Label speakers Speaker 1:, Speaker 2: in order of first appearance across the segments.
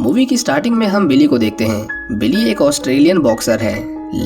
Speaker 1: Movie की starting में हम बिली को देखते हैं। बिली एक ऑस्ट्रेलियन बॉक्सर है,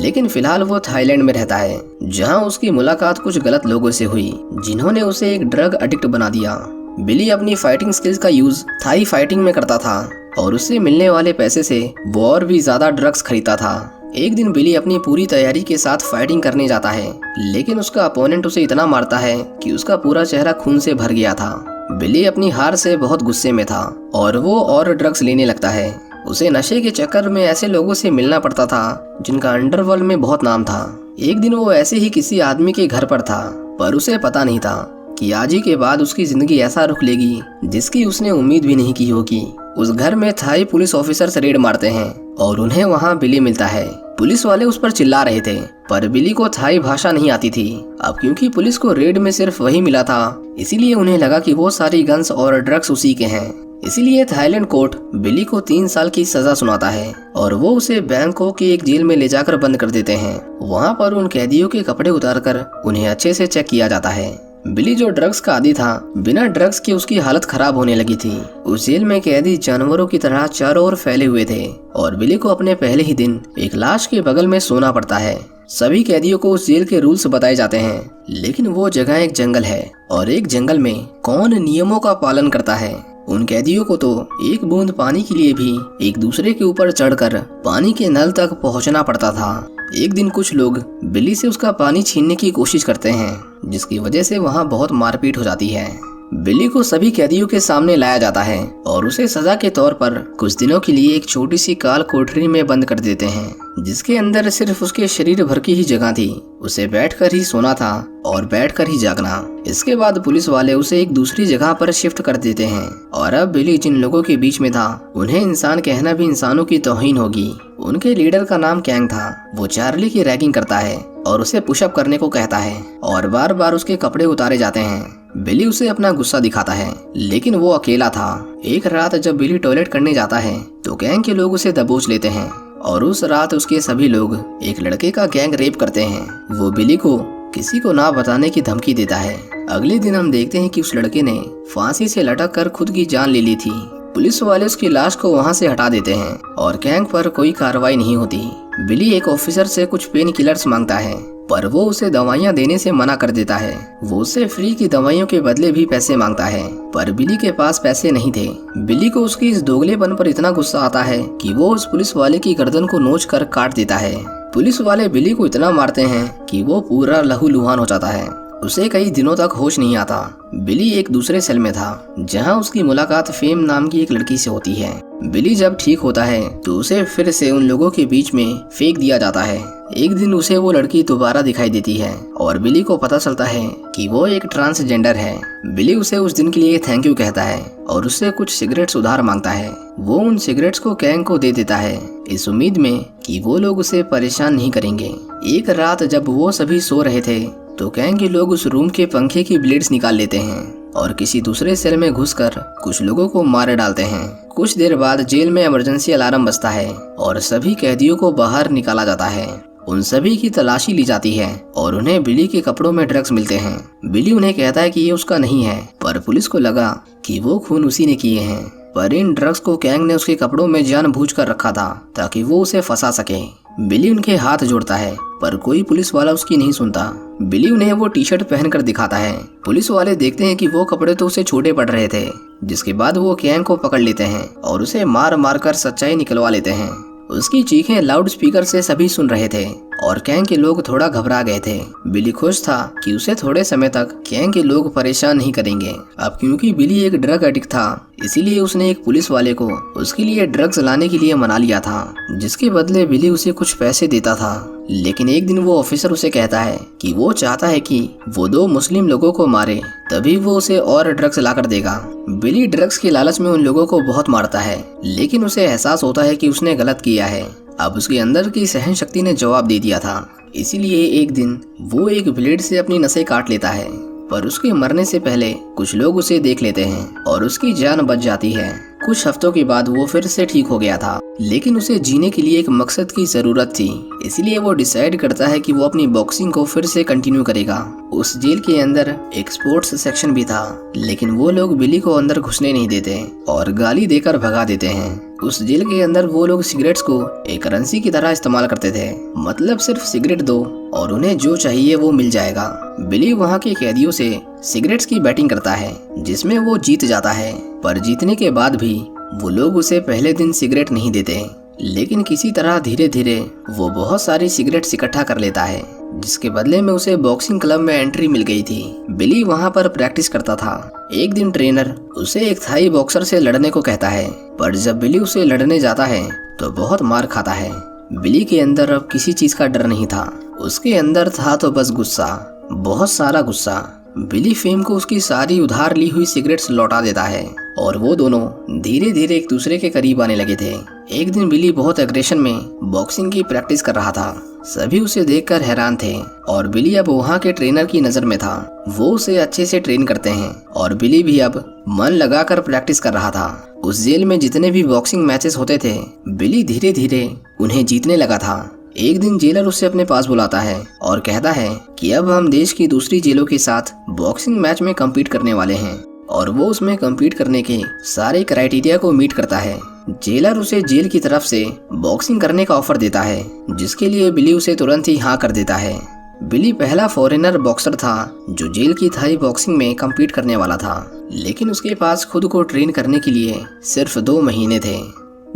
Speaker 1: लेकिन फिलहाल वो थाईलैंड में रहता है, जहां उसकी मुलाकात कुछ गलत लोगों से हुई, जिन्होंने उसे एक ड्रग एडिक्ट बना दिया। बिली अपनी फाइटिंग स्किल्स का यूज थाई फाइटिंग में करता था और उससे मिलने वाले पैसे से वो और भी ज्यादा ड्रग्स खरीदता था। एक दिन बिली अपनी पूरी तैयारी के साथ फाइटिंग करने जाता है, लेकिन उसका अपोनेंट उसे इतना मारता है कि उसका पूरा चेहरा खून से भर गया था। बिली अपनी हार से बहुत गुस्से में था और वो और ड्रग्स लेने लगता है। उसे नशे के चक्कर में ऐसे लोगों से मिलना पड़ता था जिनका अंडरवर्ल्ड में बहुत नाम था। एक दिन वो ऐसे ही किसी आदमी के घर पर था, पर उसे पता नहीं था कि आज ही के बाद उसकी जिंदगी ऐसा रुख लेगी जिसकी उसने उम्मीद भी नहीं की होगी। उस घर में थाई पुलिस ऑफिसर्स रेड मारते हैं और उन्हें वहां बिली मिलता है। पुलिस वाले उस पर चिल्ला रहे थे, पर बिली को थाई भाषा नहीं आती थी। अब क्योंकि पुलिस को रेड में सिर्फ वही मिला था, इसीलिए उन्हें लगा कि वो सारी गन्स और ड्रग्स उसी के हैं। इसीलिए थाईलैंड कोर्ट बिली को 3 साल की सजा सुनाता है और वो उसे बैंकॉक की एक जेल में ले जाकर बंद कर देते हैं। वहाँ पर उन कैदियों के कपड़े उतारकर उन्हें अच्छे से चेक किया जाता है। बिली जो ड्रग्स का आदी था, बिना ड्रग्स के उसकी हालत खराब होने लगी थी। उस जेल में कैदी जानवरों की तरह चारों ओर फैले हुए थे और बिली को अपने पहले ही दिन एक लाश के बगल में सोना पड़ता है। सभी कैदियों को उस जेल के रूल्स बताए जाते हैं, लेकिन वो जगह एक जंगल है और एक जंगल में कौन नियमों का पालन करता है। उन कैदियों को तो एक बूंद पानी के लिए भी एक दूसरे के ऊपर चढ़कर पानी के नल तक पहुंचना पड़ता था। एक दिन कुछ लोग बिली से उसका पानी छीनने की कोशिश करते हैं, जिसकी वजह से वहां बहुत मारपीट हो जाती है। बिली को सभी कैदियों के सामने लाया जाता है और उसे सजा के तौर पर कुछ दिनों के लिए एक छोटी सी काल कोठरी में बंद कर देते हैं, जिसके अंदर सिर्फ उसके शरीर भर की ही जगह थी। उसे बैठकर ही सोना था और बैठकर ही जागना। इसके बाद पुलिस वाले उसे एक दूसरी जगह पर शिफ्ट कर देते हैं और अब बिली जिन लोगों के बीच में था, उन्हें इंसान कहना भी इंसानों की तौहीन होगी। उनके लीडर का नाम कैंग था। वो चार्ली की रैगिंग करता है और उसे पुशअप करने को कहता है और बार बार उसके कपड़े उतारे जाते हैं। बिली उसे अपना गुस्सा दिखाता है, लेकिन वो अकेला था। एक रात जब बिली टॉयलेट करने जाता है तो गैंग के लोग उसे दबोच लेते हैं और उस रात उसके सभी लोग एक लड़के का गैंग रेप करते हैं। वो बिली को किसी को ना बताने की धमकी देता है। अगले दिन हम देखते हैं कि उस लड़के ने फांसी से लटक कर खुद की जान ले ली थी। पुलिस वाले उसकी लाश को वहां से हटा देते हैं और गैंग पर कोई कार्रवाई नहीं होती। बिली एक ऑफिसर से कुछ पेन किलर्स मांगता है, पर वो उसे दवाइयां देने से मना कर देता है। वो उससे फ्री की दवाइयों के बदले भी पैसे मांगता है, पर बिली के पास पैसे नहीं थे। बिली को उसकी इस दोगलेपन पर इतना गुस्सा आता है कि वो उस पुलिस वाले की गर्दन को नोच कर काट देता है। पुलिस वाले बिली को इतना मारते हैं कि वो पूरा लहूलुहान हो जाता है। उसे कई दिनों तक होश नहीं आता। बिली एक दूसरे सेल में था, जहां उसकी मुलाकात फेम नाम की एक लड़की से होती है। बिली जब ठीक होता है तो उसे फिर से उन लोगों के बीच में फेंक दिया जाता है। एक दिन उसे वो लड़की दोबारा दिखाई देती है और बिली को पता चलता है कि वो एक ट्रांसजेंडर है। बिली उसे उस दिन के लिए थैंक यू कहता है और उससे कुछ सिगरेट्स उधार मांगता है। वो उन सिगरेट्स को कैंग को दे देता है, इस उम्मीद में कि वो लोग उसे परेशान नहीं करेंगे। एक रात जब वो सभी सो रहे थे तो गैंग के लोग उस रूम के पंखे की ब्लेड्स निकाल लेते हैं और किसी दूसरे सेल में घुसकर कुछ लोगों को मार डालते हैं। कुछ देर बाद जेल में इमरजेंसी अलार्म बजता है और सभी कैदियों को बाहर निकाला जाता है। उन सभी की तलाशी ली जाती है और उन्हें बिली के कपड़ों में ड्रग्स मिलते हैं। बिली उन्हें कहता है कि ये उसका नहीं है, पर पुलिस को लगा कि वो खून उसी ने किए हैं। पर इन ड्रग्स को कैंग ने उसके कपड़ों में जानबूझकर रखा था ताकि वो उसे फंसा सके। बिली उनके हाथ जोड़ता है, पर कोई पुलिस वाला उसकी नहीं सुनता। बिली उन्हें वो टी शर्ट पहनकर दिखाता है। पुलिस वाले देखते हैं कि वो कपड़े तो उसे छोटे पड़ रहे थे, जिसके बाद वो कैंग को पकड़ लेते हैं और उसे मार मार कर सच्चाई निकलवा लेते हैं। उसकी चीखें लाउड स्पीकर से सभी सुन रहे थे और कैंग के लोग थोड़ा घबरा गए थे। बिली खुश था कि उसे थोड़े समय तक कैंग के लोग परेशान नहीं करेंगे। अब क्योंकि बिली एक ड्रग एडिक्ट था, इसीलिए उसने एक पुलिस वाले को उसके लिए ड्रग्स लाने के लिए मना लिया था, जिसके बदले बिली उसे कुछ पैसे देता था। लेकिन एक दिन वो ऑफिसर उसे कहता है कि वो चाहता है कि वो 2 मुस्लिम लोगों को मारे, तभी वो उसे और ड्रग्स लाकर देगा। बिली ड्रग्स की लालच में उन लोगों को बहुत मारता है, लेकिन उसे एहसास होता है कि उसने गलत किया है। अब उसके अंदर की सहन शक्ति ने जवाब दे दिया था, इसीलिए एक दिन वो एक ब्लेड से अपनी नसें काट लेता है। पर उसके मरने से पहले कुछ लोग उसे देख लेते हैं और उसकी जान बच जाती है। कुछ हफ्तों के बाद वो फिर से ठीक हो गया था, लेकिन उसे जीने के लिए एक मकसद की जरूरत थी। इसलिए वो डिसाइड करता है कि वो अपनी बॉक्सिंग को फिर से कंटिन्यू करेगा। उस जेल के अंदर एक स्पोर्ट्स सेक्शन भी था, लेकिन वो लोग बिली को अंदर घुसने नहीं देते और गाली देकर भगा देते हैं। उस जेल के अंदर वो लोग सिगरेट्स को एक करेंसी की तरह इस्तेमाल करते थे, मतलब सिर्फ सिगरेट दो और उन्हें जो चाहिए वो मिल जाएगा। बिली वहाँ के कैदियों से सिगरेट्स की बैटिंग करता है, जिसमें वो जीत जाता है, पर जीतने के बाद भी वो लोग उसे पहले दिन सिगरेट नहीं देते। लेकिन किसी तरह धीरे धीरे वो बहुत सारी सिगरेट्स इकट्ठा कर लेता है, जिसके बदले में उसे बॉक्सिंग क्लब में एंट्री मिल गई थी। बिली वहाँ पर प्रैक्टिस करता था। एक दिन ट्रेनर उसे एक थाई बॉक्सर से लड़ने को कहता है, पर जब बिली उसे लड़ने जाता है तो बहुत मार खाता है। बिली के अंदर अब किसी चीज का डर नहीं था, उसके अंदर था तो बस गुस्सा, बहुत सारा गुस्सा। बिली फेम को उसकी सारी उधार ली हुई सिगरेट्स लौटा देता है और वो दोनों धीरे धीरे एक दूसरे के करीब आने लगे थे। एक दिन बिली बहुत एग्रेशन में बॉक्सिंग की प्रैक्टिस कर रहा था। सभी उसे देखकर हैरान थे और बिली अब वहाँ के ट्रेनर की नजर में था। वो उसे अच्छे से ट्रेन करते हैं और बिली भी अब मन लगाकर प्रैक्टिस कर रहा था। उस जेल में जितने भी बॉक्सिंग मैचेस होते थे, बिली धीरे धीरे उन्हें जीतने लगा था। एक दिन जेलर उसे अपने पास बुलाता है और कहता है कि अब हम देश की दूसरी जेलों के साथ बॉक्सिंग मैच में कम्पीट करने वाले हैं और वो उसमें कम्पीट करने के सारे क्राइटेरिया को मीट करता है। जेलर उसे जेल की तरफ से बॉक्सिंग करने का ऑफर देता है, जिसके लिए बिली उसे तुरंत ही हाँ कर देता है। बिली पहला फॉरेनर बॉक्सर था जो जेल की थाई बॉक्सिंग में कम्पीट करने वाला था, लेकिन उसके पास खुद को ट्रेन करने के लिए सिर्फ 2 महीने थे।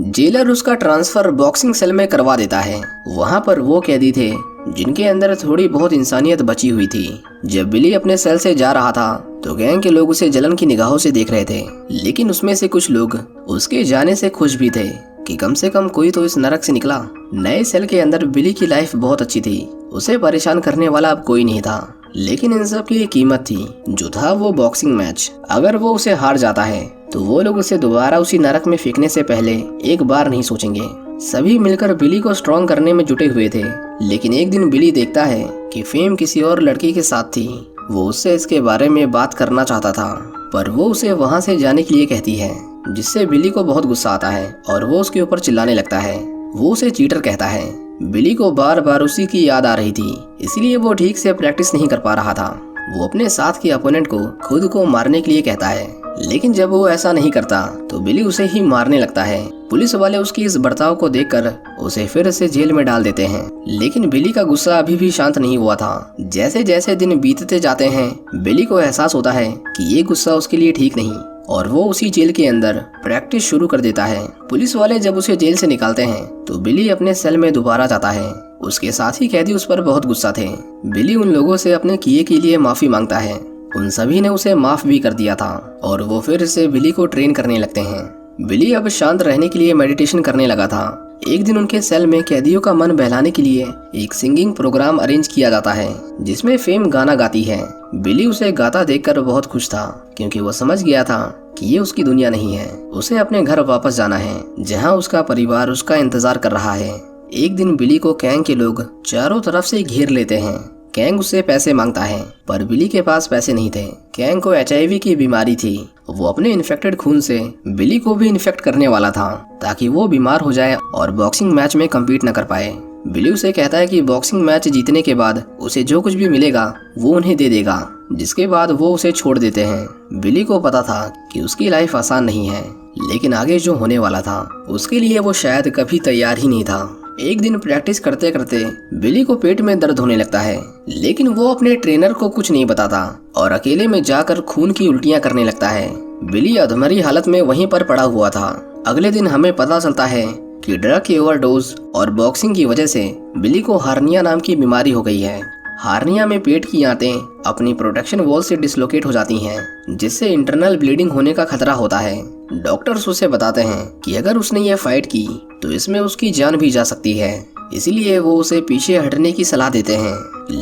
Speaker 1: जेलर उसका ट्रांसफर बॉक्सिंग सेल में करवा देता है। वहाँ पर वो कैदी थे जिनके अंदर थोड़ी बहुत इंसानियत बची हुई थी। जब बिली अपने सेल से जा रहा था तो गैंग के लोग उसे जलन की निगाहों से देख रहे थे, लेकिन उसमें से कुछ लोग उसके जाने से खुश भी थे कि कम से कम कोई तो इस नरक से निकला। नए सेल के अंदर बिली की लाइफ बहुत अच्छी थी, उसे परेशान करने वाला अब कोई नहीं था, लेकिन इन सब की एक कीमत थी जो था वो बॉक्सिंग मैच। अगर वो उसे हार जाता है तो वो लोग उसे दोबारा उसी नरक में फेंकने से पहले एक बार नहीं सोचेंगे। सभी मिलकर बिली को स्ट्रॉन्ग करने में जुटे हुए थे, लेकिन एक दिन बिली देखता है कि फेम किसी और लड़की के साथ थी। वो उससे इसके बारे में बात करना चाहता था, पर वो उसे वहाँ से जाने के लिए कहती है, जिससे बिली को बहुत गुस्सा आता है और वो उसके ऊपर चिल्लाने लगता है। वो उसे चीटर कहता है। बिली को बार बार उसी की याद आ रही थी, इसलिए वो ठीक से प्रैक्टिस नहीं कर पा रहा था। वो अपने साथ के अपोनेंट को खुद को मारने के लिए कहता है, लेकिन जब वो ऐसा नहीं करता तो बिली उसे ही मारने लगता है। पुलिस वाले उसकी इस बर्ताव को देखकर उसे फिर से जेल में डाल देते हैं, लेकिन बिली का गुस्सा अभी भी शांत नहीं हुआ था। जैसे जैसे दिन बीतते जाते हैं, बिली को एहसास होता है कि ये गुस्सा उसके लिए ठीक नहीं और वो उसी जेल के अंदर प्रैक्टिस शुरू कर देता है। पुलिस वाले जब उसे जेल से निकालते हैं तो बिली अपने सेल में दोबारा जाता है। उसके साथी कैदी उस पर बहुत गुस्सा थे। बिली उन लोगों से अपने किए के लिए माफी मांगता है। उन सभी ने उसे माफ भी कर दिया था और वो फिर से बिली को ट्रेन करने लगते हैं। बिली अब शांत रहने के लिए मेडिटेशन करने लगा था। एक दिन उनके सेल में कैदियों का मन बहलाने के लिए एक सिंगिंग प्रोग्राम अरेंज किया जाता है, जिसमें फेम गाना गाती है। बिली उसे गाता देखकर बहुत खुश था, क्योंकि वो समझ गया था कि ये उसकी दुनिया नहीं है। उसे अपने घर वापस जाना है, जहाँ उसका परिवार उसका इंतजार कर रहा है। एक दिन बिली को गैंग के लोग चारों तरफ से घेर लेते हैं। गैंग उससे पैसे मांगता है, पर बिली के पास पैसे नहीं थे। गैंग को HIV की बीमारी थी। वो अपने इन्फेक्टेड खून से बिली को भी इन्फेक्ट करने वाला था, ताकि वो बीमार हो जाए और बॉक्सिंग मैच में कम्पीट न कर पाए। बिली उसे कहता है कि बॉक्सिंग मैच जीतने के बाद उसे जो कुछ भी मिलेगा वो उन्हें दे देगा, जिसके बाद वो उसे छोड़ देते हैं। बिली को पता था कि उसकी लाइफ आसान नहीं है, लेकिन आगे जो होने वाला था उसके लिए वो शायद कभी तैयार ही नहीं था। एक दिन प्रैक्टिस करते करते बिली को पेट में दर्द होने लगता है, लेकिन वो अपने ट्रेनर को कुछ नहीं बताता और अकेले में जाकर खून की उल्टियां करने लगता है। बिली अधमरी हालत में वहीं पर पड़ा हुआ था। अगले दिन हमें पता चलता है कि ड्रग की ओवरडोज और बॉक्सिंग की वजह से बिली को हार्निया नाम की बीमारी हो गई है। हार्निया में पेट की आंतें अपनी प्रोटेक्शन वॉल से डिसलोकेट हो जाती हैं, जिससे इंटरनल ब्लीडिंग होने का खतरा होता है। डॉक्टर्स उसे बताते हैं कि अगर उसने ये फाइट की तो इसमें उसकी जान भी जा सकती है, इसलिए वो उसे पीछे हटने की सलाह देते हैं।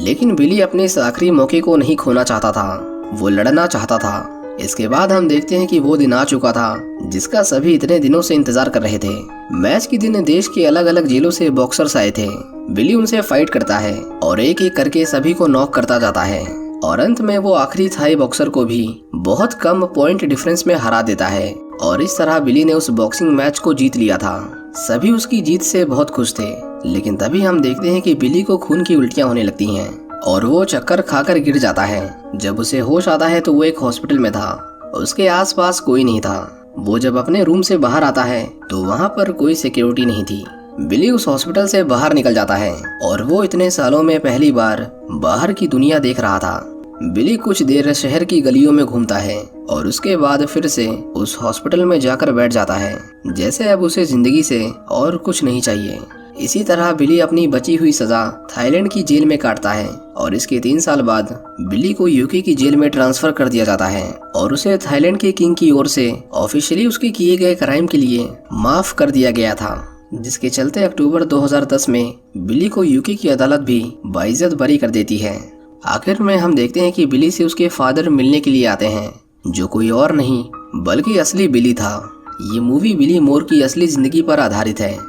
Speaker 1: लेकिन बिली अपने इस आखिरी मौके को नहीं खोना चाहता था, वो लड़ना चाहता था। इसके बाद हम देखते हैं कि वो दिन आ चुका था जिसका सभी इतने दिनों से इंतजार कर रहे थे। मैच के दिन देश के अलग अलग जेलों से बॉक्सर्स आए थे। बिली उनसे फाइट करता है और एक एक करके सभी को नॉक करता जाता है। और अंत में वो आखिरी थाई बॉक्सर को भी बहुत कम पॉइंट डिफरेंस में हरा देता है और इस तरह बिली ने उस बॉक्सिंग मैच को जीत लिया था। सभी उसकी जीत से बहुत खुश थे, लेकिन तभी हम देखते हैं कि बिली को खून की उल्टियां होने लगती हैं और वो चक्कर खाकर गिर जाता है। जब उसे होश आता है तो वो एक हॉस्पिटल में था, उसके आसपास कोई नहीं था। वो जब अपने रूम से बाहर आता है तो वहाँ पर कोई सिक्योरिटी नहीं थी। बिली उस हॉस्पिटल से बाहर निकल जाता है और वो इतने सालों में पहली बार बाहर की दुनिया देख रहा था। बिली कुछ देर शहर की गलियों में घूमता है और उसके बाद फिर से उस हॉस्पिटल में जाकर बैठ जाता है, जैसे अब उसे जिंदगी से और कुछ नहीं चाहिए। इसी तरह बिली अपनी बची हुई सजा थाईलैंड की जेल में काटता है और इसके 3 साल बाद बिली को यूके की जेल में ट्रांसफर कर दिया जाता है और उसे थाईलैंड के किंग की ओर से ऑफिशियली उसके किए गए क्राइम के लिए माफ कर दिया गया था, जिसके चलते अक्टूबर 2010 में बिली को यूके की अदालत भी बाइज्जत बरी कर देती है। आखिर में हम देखते हैं कि बिली से उसके फादर मिलने के लिए आते हैं, जो कोई और नहीं बल्कि असली बिली था। ये मूवी बिली मोर की असली जिंदगी पर आधारित है